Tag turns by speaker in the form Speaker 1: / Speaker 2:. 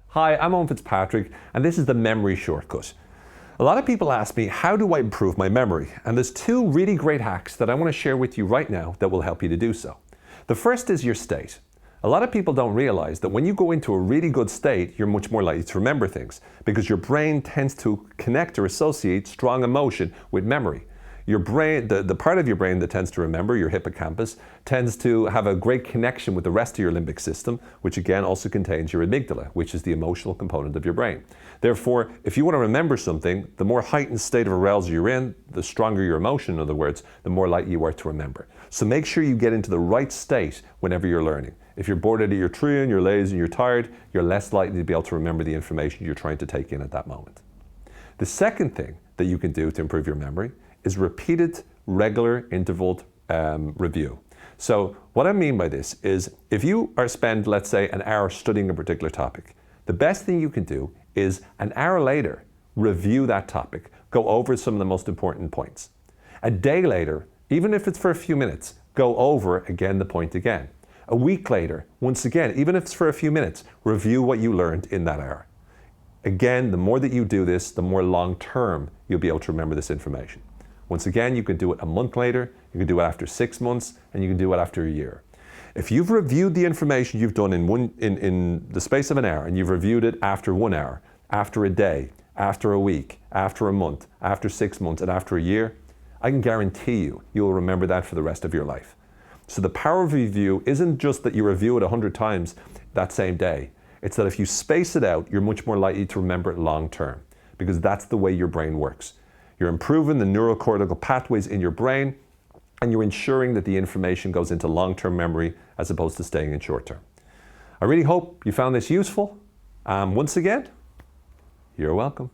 Speaker 1: Hi, I'm Owen Fitzpatrick, and this is the Memory Shortcut. A lot of people ask me, how do I improve my memory? And there's two really great hacks that I want to share with you right now that will help you to do so. The first is your state. A lot of people don't realize that when you go into a really good state, you're much more likely to remember things because your brain tends to connect or associate strong emotion with memory. Your brain, the part of your brain that tends to remember, your hippocampus, tends to have a great connection with the rest of your limbic system, which again also contains your amygdala, which is the emotional component of your brain. Therefore, if you want to remember something, the more heightened state of arousal you're in, the stronger your emotion, in other words, the more likely you are to remember. So make sure you get into the right state whenever you're learning. If you're bored out of your tree and you're lazy and you're tired, you're less likely to be able to remember the information you're trying to take in at that moment. The second thing that you can do to improve your memory is repeated, regular, intervaled review. So what I mean by this is if you spend, let's say, an hour studying a particular topic, the best thing you can do is an hour later, review that topic, go over some of the most important points. A day later, even if it's for a few minutes, go over again the point again. A week later, once again, even if it's for a few minutes, review what you learned in that hour. Again, the more that you do this, the more long-term you'll be able to remember this information. Once again, you can do it a month later, you can do it after 6 months, and you can do it after a year. If you've reviewed the information you've done in the space of an hour, and you've reviewed it after 1 hour, after a day, after a week, after a month, after 6 months, and after a year, I can guarantee you'll remember that for the rest of your life. So the power of review isn't just that you review it 100 times that same day. It's that if you space it out, you're much more likely to remember it long term, because that's the way your brain works. You're improving the neurocortical pathways in your brain, and you're ensuring that the information goes into long-term memory as opposed to staying in short-term. I really hope you found this useful. Once again, you're welcome.